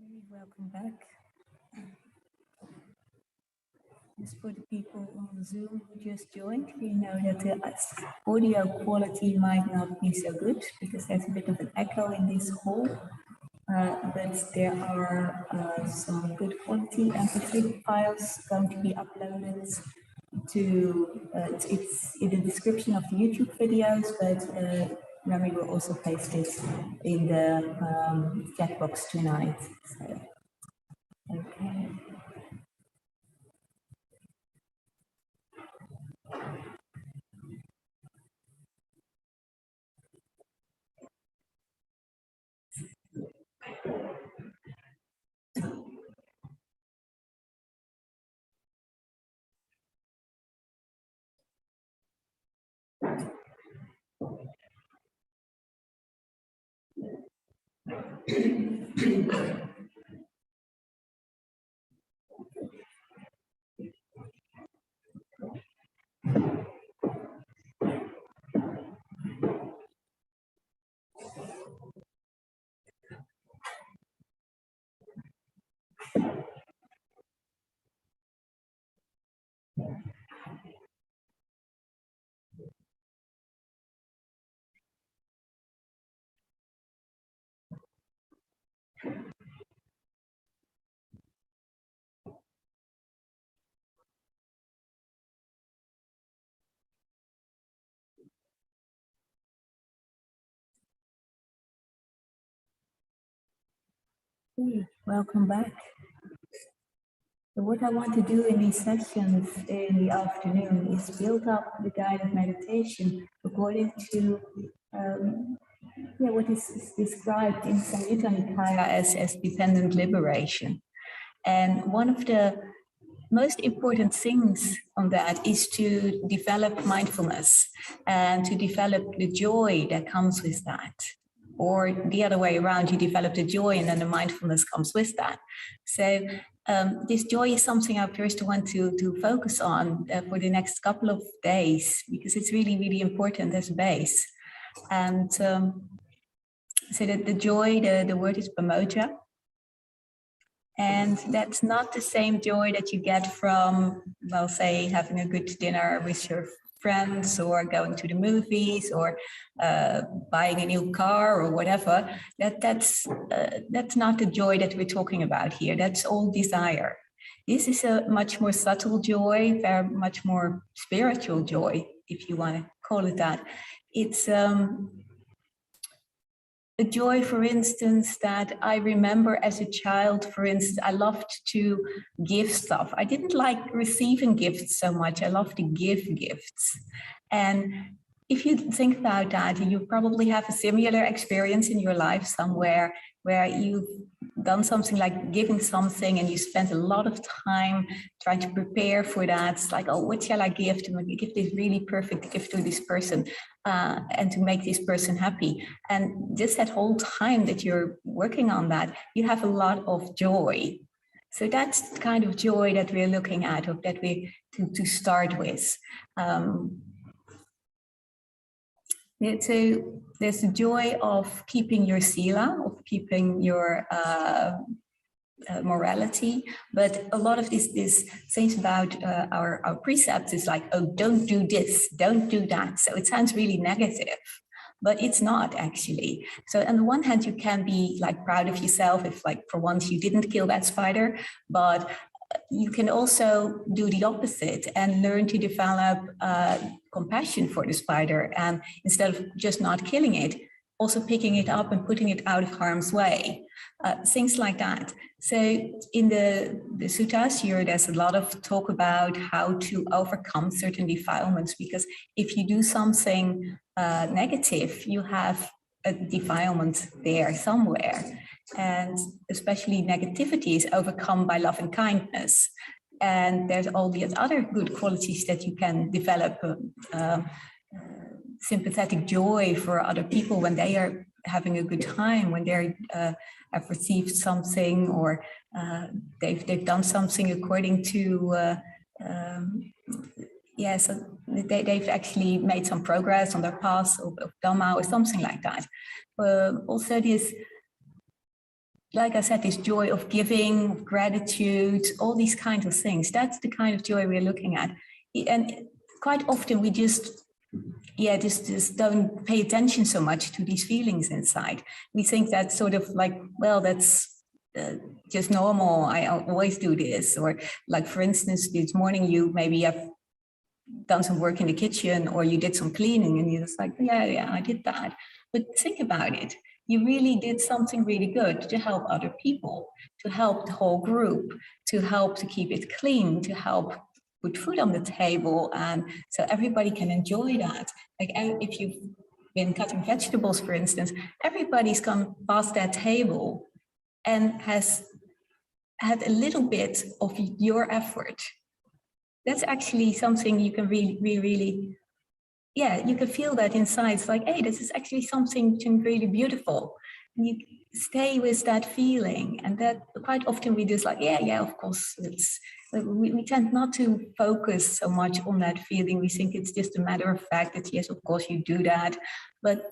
Welcome back. Just for the people on Zoom who just joined, we know that the audio quality might not be so good because there's a bit of an echo in this hall, but there are some good quality MP3 files going to be uploaded to, it's in the description of the YouTube videos, but Rami will also paste it in the chat box tonight. So, okay. Welcome back. So what I want to do in these sessions in the afternoon is build up the guided meditation according to what is described in Samyutta Nikaya as dependent liberation. And one of the most important things on that is to develop mindfulness and to develop the joy that comes with that. Or the other way around, you develop the joy and then the mindfulness comes with that. So this joy is something I first want to focus on for the next couple of days, because it's really, really important as a base. And so that the joy, the word is pamoja. And that's not the same joy that you get from, well, say, having a good dinner with your friends or going to the movies or buying a new car or whatever. That's not the joy that we're talking about here. That's all desire. This is a much more subtle joy, very much more spiritual joy, if you want to call it that. It's a joy, for instance, that I remember as a child. For instance, I loved to give stuff. I didn't like receiving gifts so much. I loved to give gifts. And if you think about that, you probably have a similar experience in your life somewhere where you've done something like giving something and you spent a lot of time trying to prepare for that. It's like, oh, what shall I give to give this really perfect gift to this person and to make this person happy? And just that whole time that you're working on that, you have a lot of joy. So that's the kind of joy that we're looking at, or that we to start with. So there's the joy of keeping your sila, of keeping your morality, but a lot of these things about our precepts is like, oh, don't do this, don't do that. So it sounds really negative, but it's not actually. So on the one hand, you can be like proud of yourself if, like, for once you didn't kill that spider, but you can also do the opposite and learn to develop compassion for the spider, and instead of just not killing it, also picking it up and putting it out of harm's way, things like that. So in the suttas here, there's a lot of talk about how to overcome certain defilements, because if you do something negative, you have a defilement there somewhere. And especially negativity is overcome by love and kindness. And there's all these other good qualities that you can develop, sympathetic joy for other people when they are having a good time, when they have received something, or they've done something according to, so they've actually made some progress on their path of Dhamma or something like that. Also this like I said, this joy of giving, gratitude, all these kinds of things. That's the kind of joy we're looking at. And quite often we just don't pay attention so much to these feelings inside. We think that's sort of like, well, that's just normal. I always do this. Or like, for instance, this morning you maybe have done some work in the kitchen or you did some cleaning and you're just like, yeah, I did that. But think about it. You really did something really good to help other people, to help the whole group, to help to keep it clean, to help put food on the table, and so everybody can enjoy that. Like if you've been cutting vegetables, for instance, everybody's come past that table and has had a little bit of your effort. That's actually something you can really, you can feel that inside. It's like, hey, this is actually something really beautiful. And you stay with that feeling, and that quite often we just like, yeah, of course, we tend not to focus so much on that feeling. We think it's just a matter of fact that yes, of course you do that, but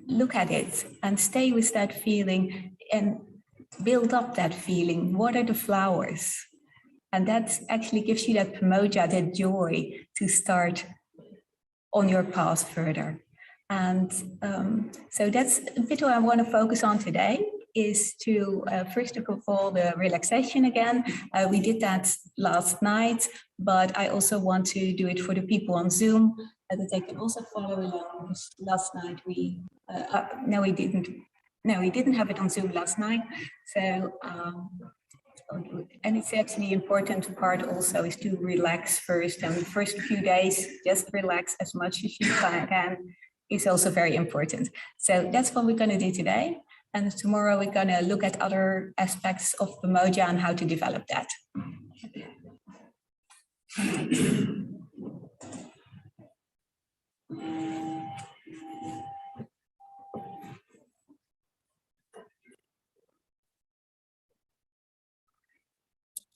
look at it and stay with that feeling and build up that feeling. Water the flowers, and that actually gives you that pamoja, that joy to start on your path further. And so that's a bit what I want to focus on today, is to first of all the relaxation again. We did that last night, but I also want to do it for the people on Zoom that they can also follow along. Last night we didn't have it on Zoom last night. So and it's actually important part also is to relax first, and the first few days just relax as much as you can is also very important. So that's what we're going to do today, and tomorrow we're going to look at other aspects of pamoja and how to develop that.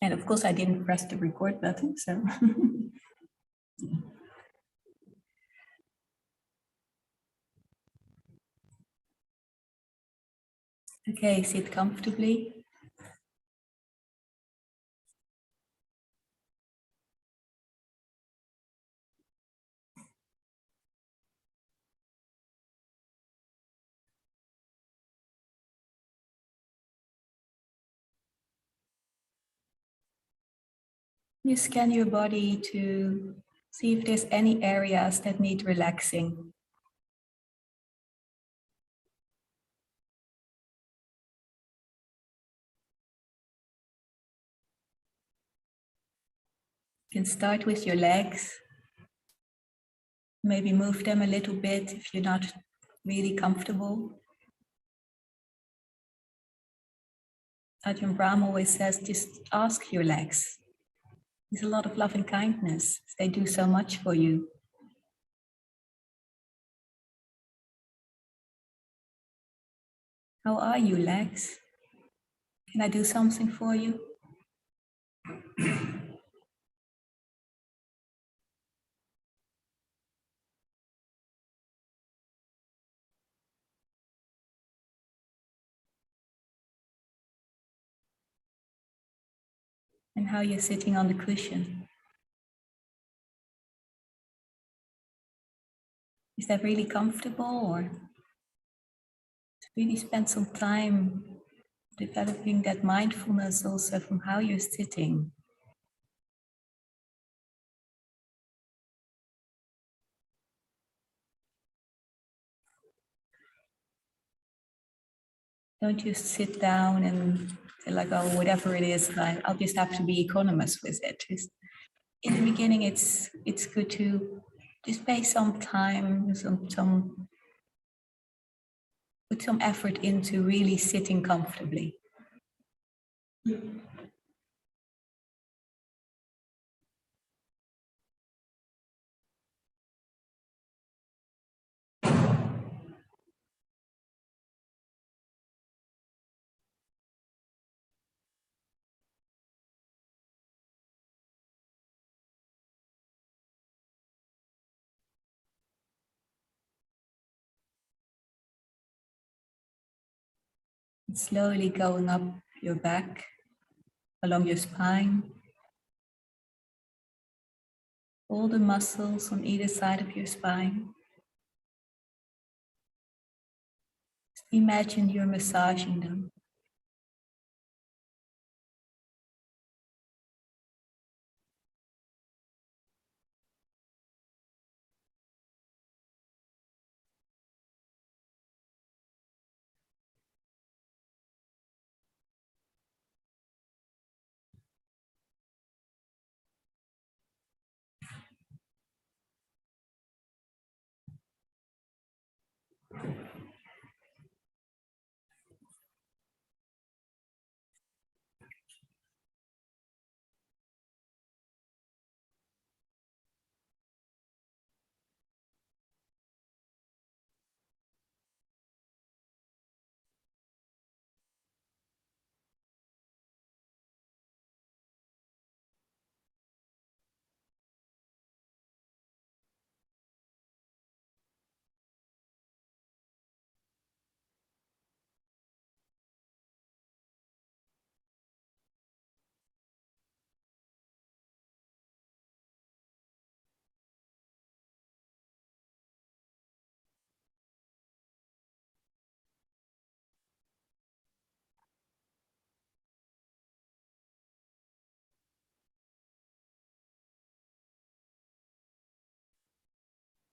And of course I didn't press the record button, so okay, sit comfortably. You scan your body to see if there's any areas that need relaxing. You can start with your legs. Maybe move them a little bit if you're not really comfortable. Ajahn Brahmali always says, just ask your legs. There's a lot of love and kindness. They do so much for you. How are you, legs? Can I do something for you? And how you're sitting on the cushion. Is that really comfortable, or to really spend some time developing that mindfulness also from how you're sitting? Don't just sit down and say like, oh, whatever it is, I'll just have to be economous with it. Just in the beginning, it's good to just spend some time, put some effort into really sitting comfortably. Slowly going up your back, along your spine, all the muscles on either side of your spine. Just imagine you're massaging them.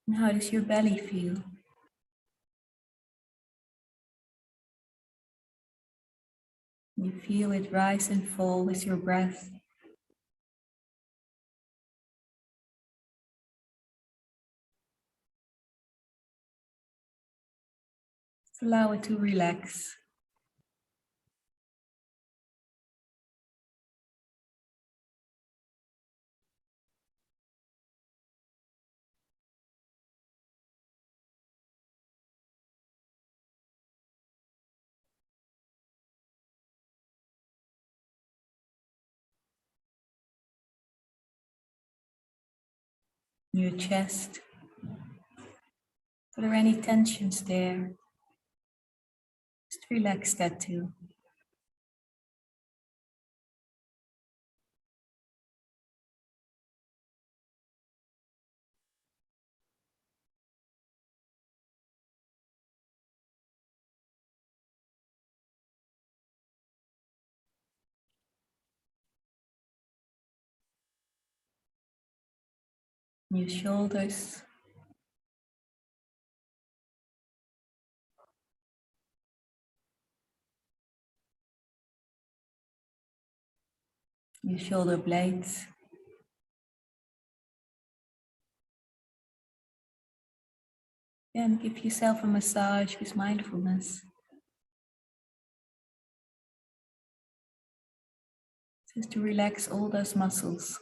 And how does your belly feel? You feel it rise and fall with your breath. Just allow it to relax. Your chest. Are there any tensions there? Just relax that too. Your shoulders. Your shoulder blades. And give yourself a massage with mindfulness. Just to relax all those muscles.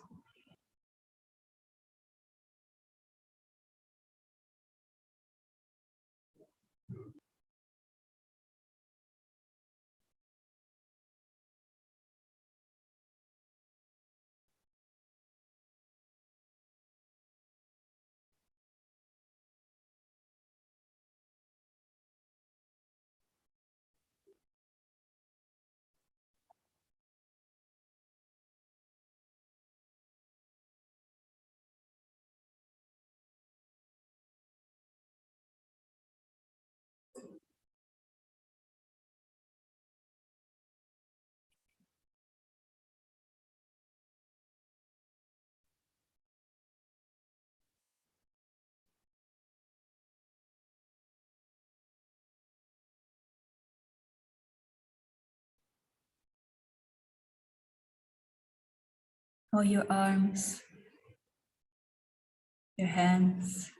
Or your arms, your hands.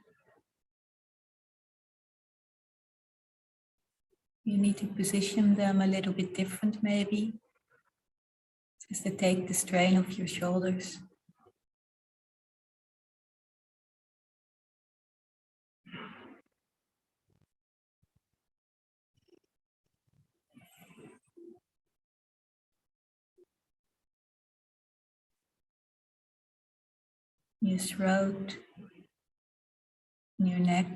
You need to position them a little bit different maybe, just to take the strain off your shoulders. Your throat, your neck.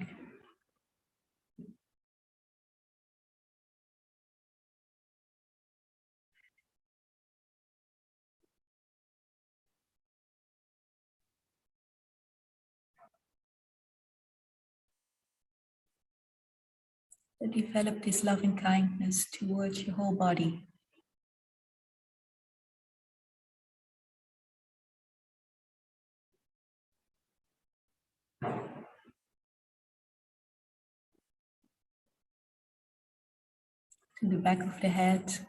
So develop this loving kindness towards your whole body. To the back of the head.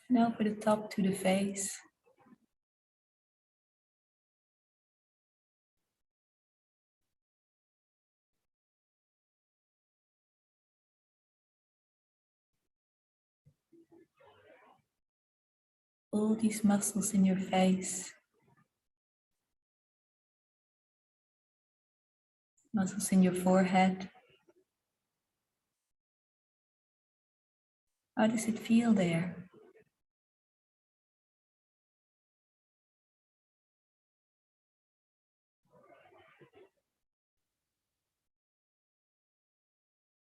And over the top to the face. All these muscles in your face. Muscles in your forehead. How does it feel there?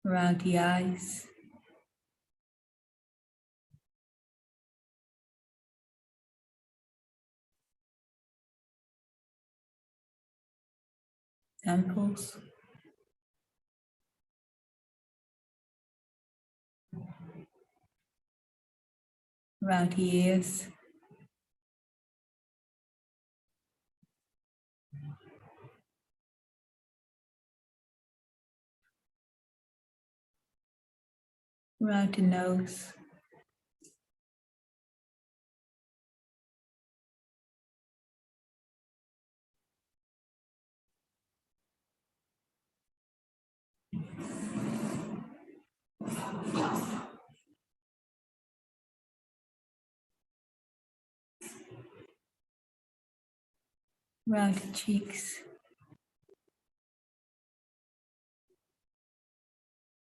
Around the eyes. Temples. Around the ears. Around the nose. Around the cheeks.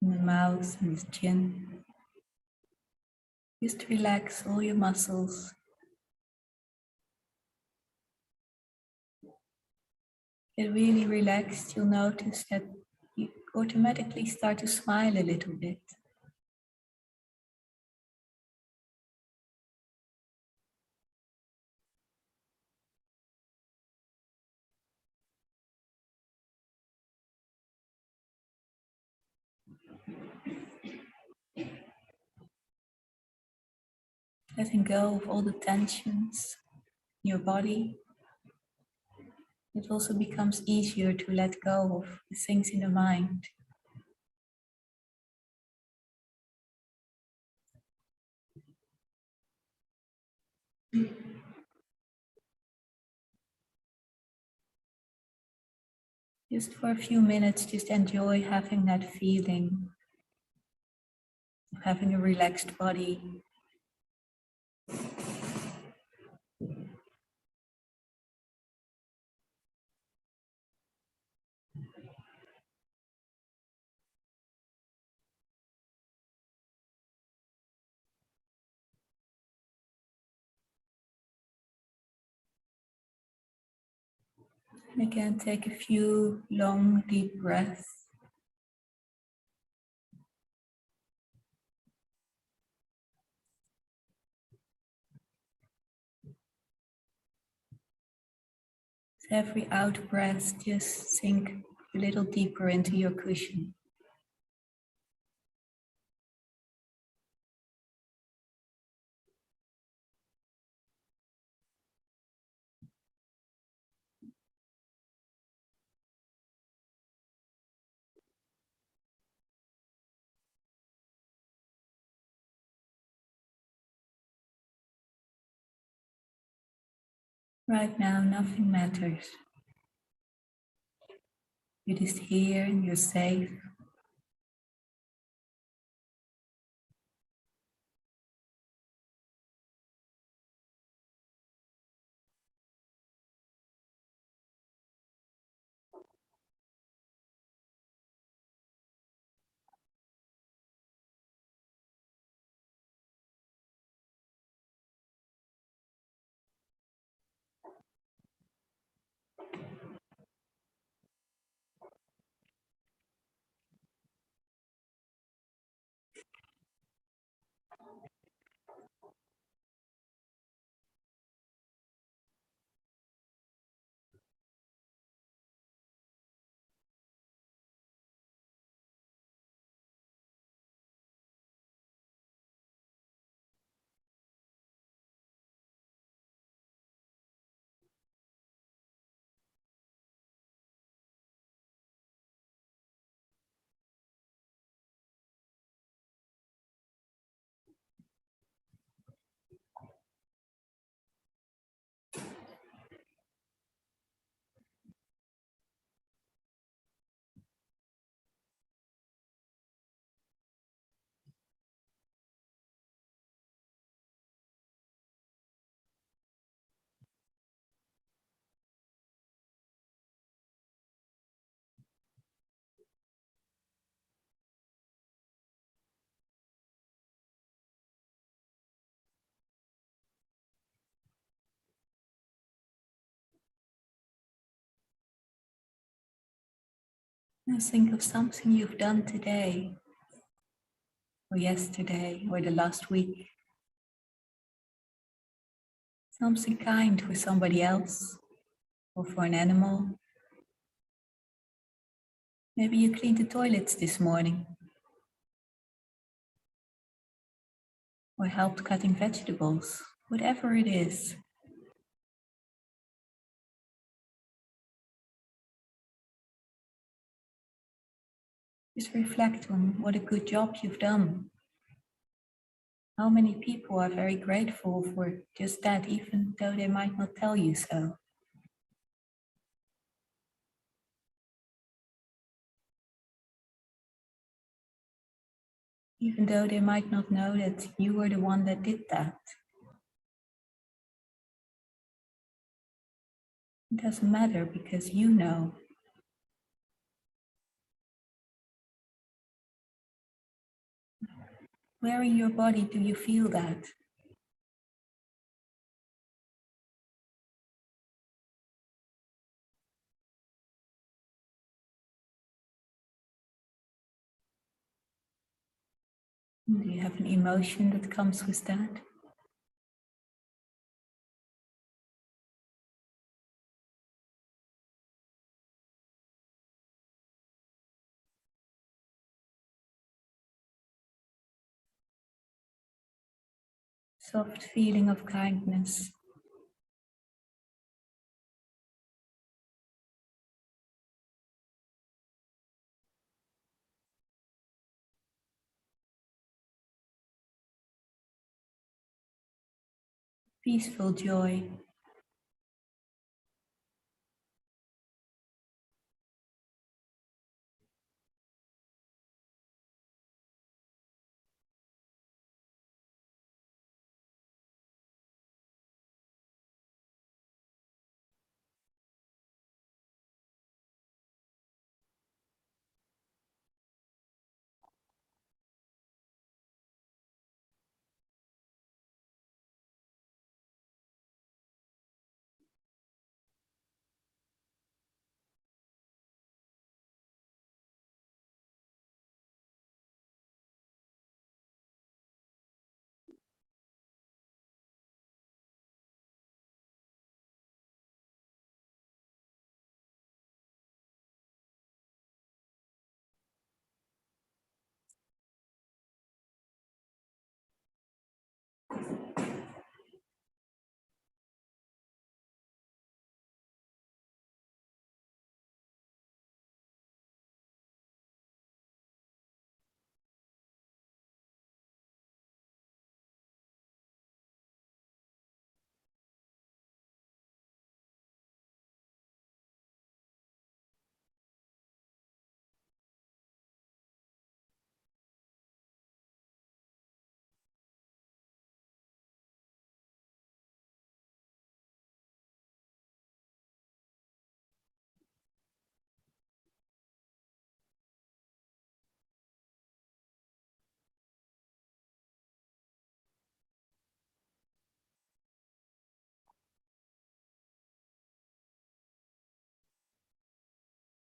And the mouth and the chin. Just relax all your muscles. Get really relaxed, you'll notice that you automatically start to smile a little bit. Letting go of all the tensions in your body. It also becomes easier to let go of the things in the mind. Just for a few minutes, just enjoy having that feeling of having a relaxed body. And again, take a few long, deep breaths. With every out breath, just sink a little deeper into your cushion. Right now, nothing matters. You're just here and you're safe. Now think of something you've done today, or yesterday, or the last week. Something kind for somebody else, or for an animal. Maybe you cleaned the toilets this morning, or helped cutting vegetables, whatever it is. Just reflect on what a good job you've done. How many people are very grateful for just that, even though they might not tell you so. Even though they might not know that you were the one that did that. It doesn't matter because you know. Where in your body do you feel that? Do you have an emotion that comes with that? Soft feeling of kindness. Peaceful joy.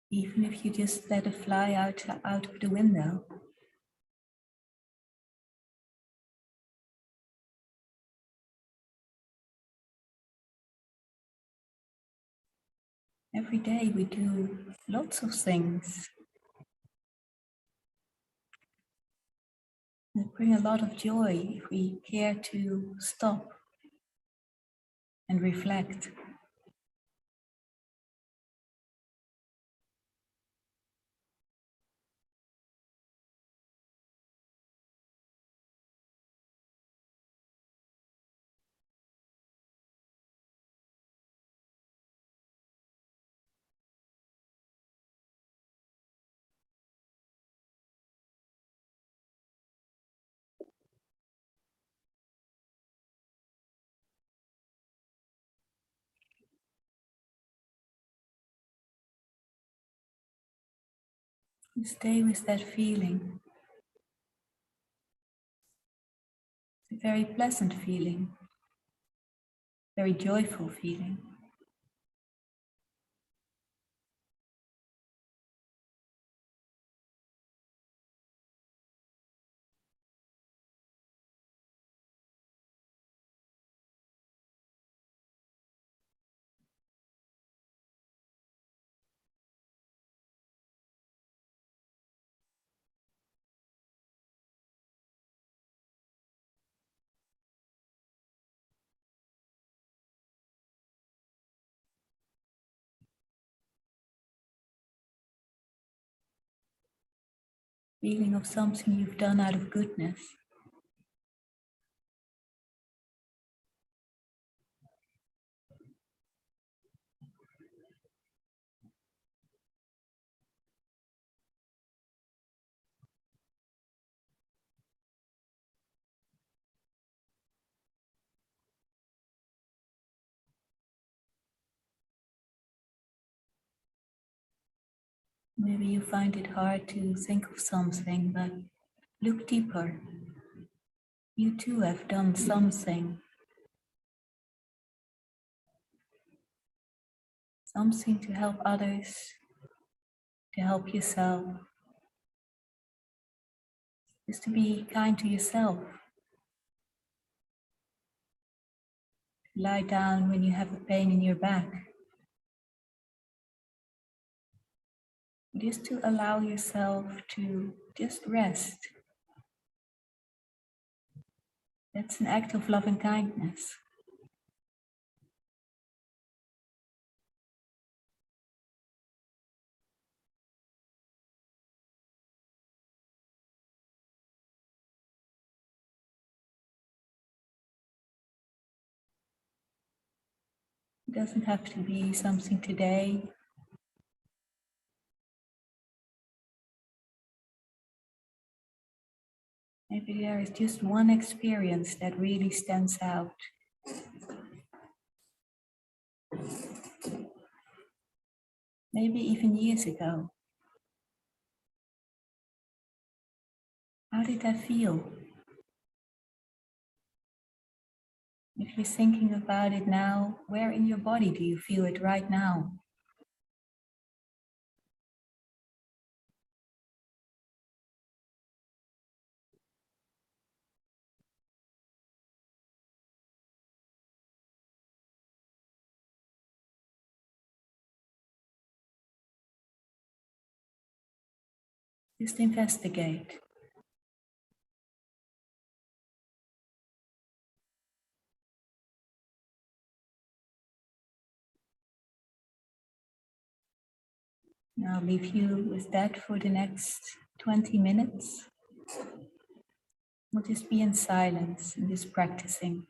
Even if you just let it fly out of the window. Every day we do lots of things that bring a lot of joy if we care to stop and reflect. Stay with that feeling. It's a very pleasant feeling, very joyful feeling. feeling of something you've done out of goodness. Maybe you find it hard to think of something, but look deeper. You too have done something. Something to help others, to help yourself. Just to be kind to yourself. Lie down when you have a pain in your back. Just to allow yourself to just rest. That's an act of loving kindness. It doesn't have to be something today. Maybe there is just one experience that really stands out. Maybe even years ago. How did that feel? If you're thinking about it now, where in your body do you feel it right now? Just investigate. I'll leave you with that for the next 20 minutes. We'll just be in silence and just practicing.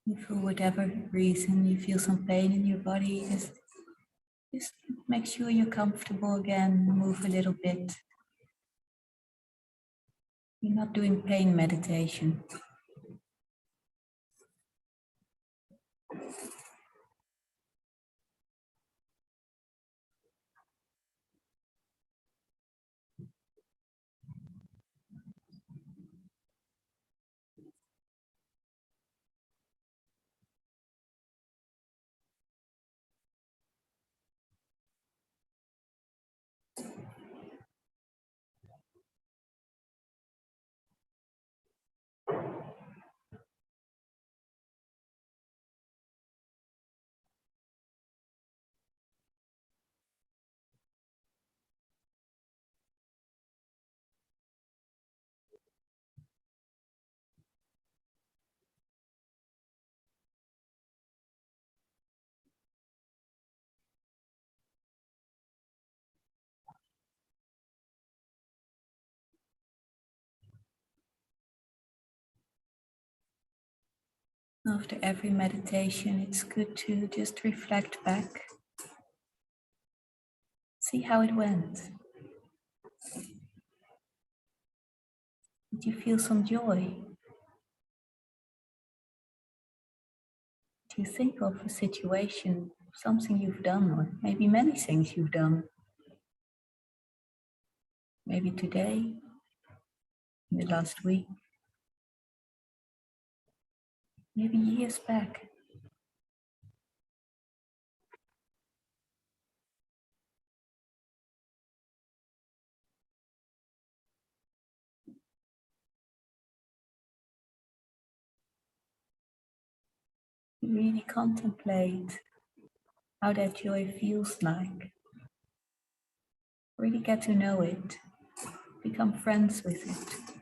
If for whatever reason you feel some pain in your body, just make sure you're comfortable again, move a little bit. You're not doing pain meditation. After every meditation, it's good to just reflect back. See how it went. Did you feel some joy? Do you think of a situation, something you've done, or maybe many things you've done? Maybe today, in the last week, maybe years back. You really contemplate how that joy feels like. Really get to know it, become friends with it.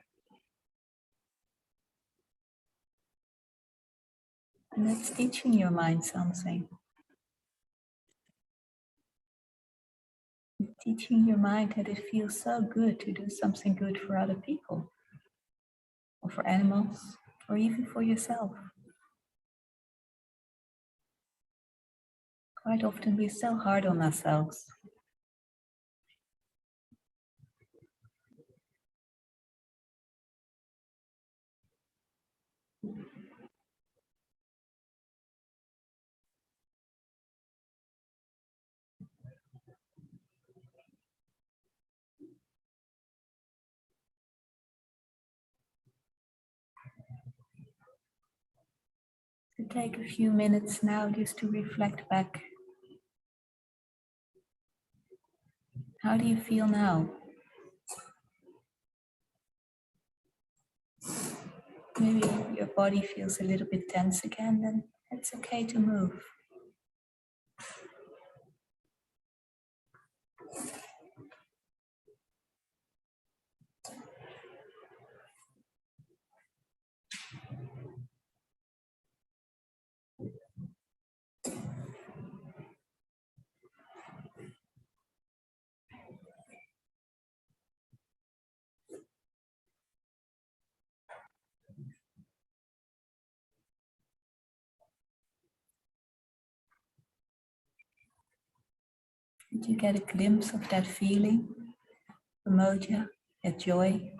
And that's teaching your mind something. Teaching your mind that it feels so good to do something good for other people, or for animals, or even for yourself. Quite often we're so hard on ourselves. So take a few minutes now just to reflect back. How do you feel now? Maybe your body feels a little bit tense again, then it's okay to move. Did you get a glimpse of that feeling, the moja, that joy?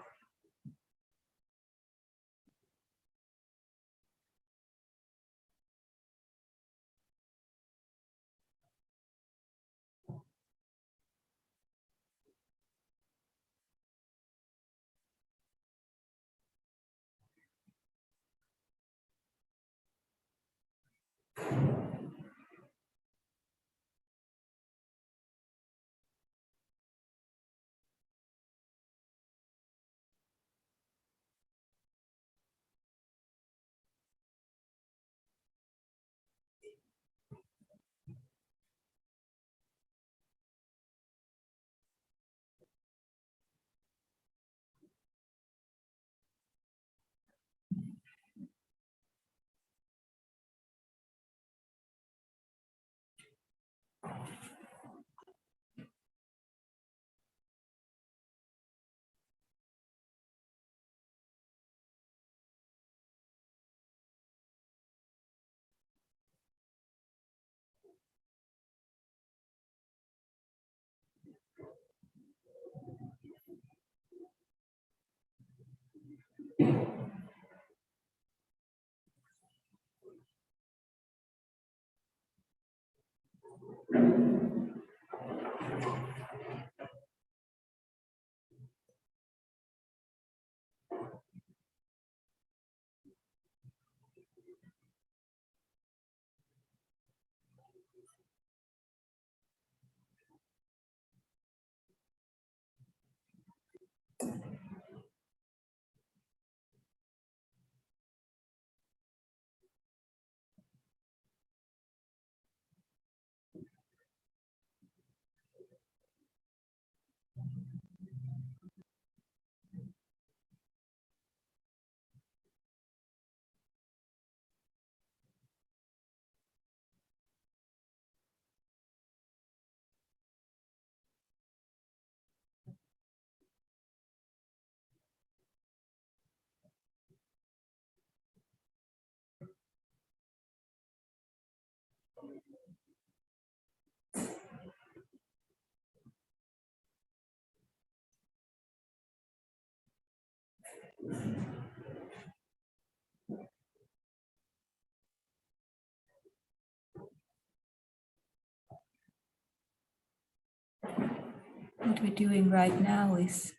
What we're doing right now is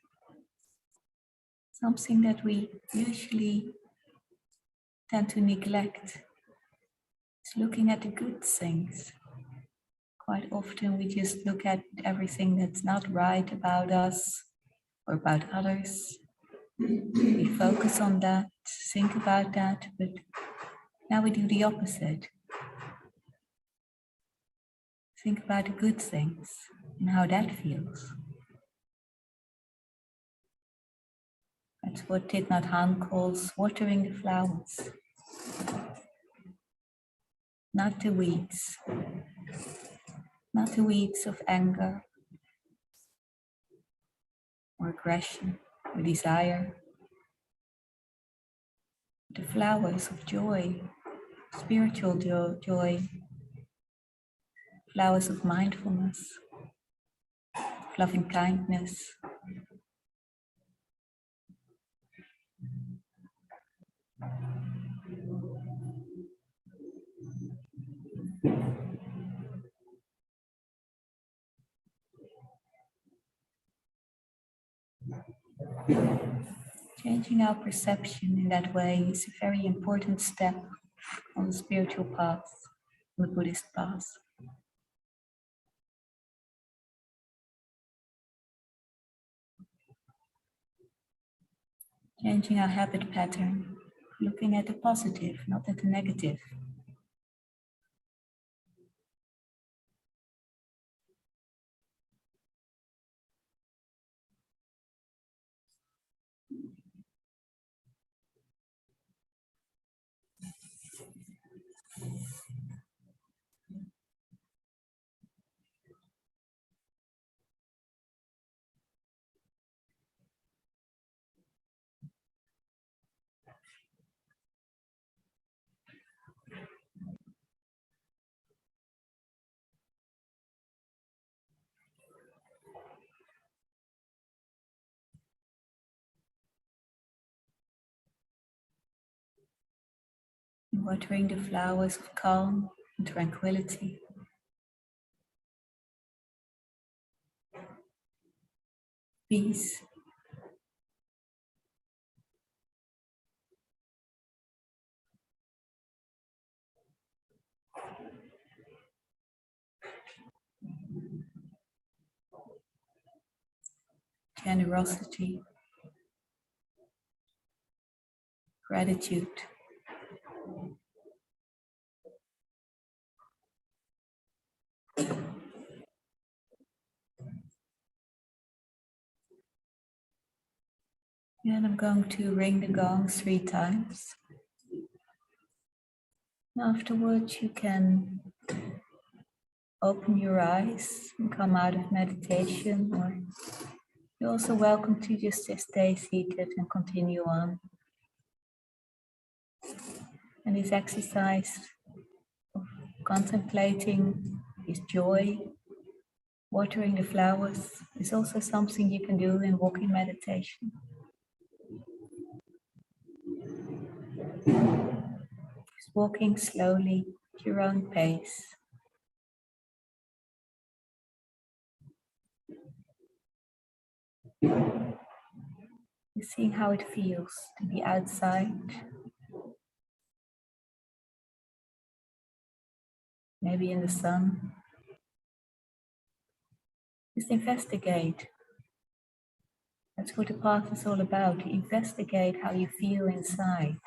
something that we usually tend to neglect. It's looking at the good things. Quite often we just look at everything that's not right about us or about others. We focus on that, think about that, but now we do the opposite. Think about the good things and how that feels. That's what Thich Nhat Hanh calls watering the flowers. Not the weeds. Not the weeds of anger or aggression or desire. The flowers of joy, spiritual joy, flowers of mindfulness, loving kindness. Changing our perception in that way is a very important step on the spiritual path, on the Buddhist path. Changing our habit pattern, looking at the positive, not at the negative. Watering the flowers of calm and tranquility. Peace. Generosity. Gratitude. And I'm going to ring the gong 3 times. Afterwards, you can open your eyes and come out of meditation, or you're also welcome to just stay seated and continue on. And this exercise of contemplating this joy, watering the flowers, is also something you can do in walking meditation. Just walking slowly at your own pace. You're seeing how it feels to be outside. Maybe in the sun. Just investigate. That's what the path is all about, to investigate how you feel inside.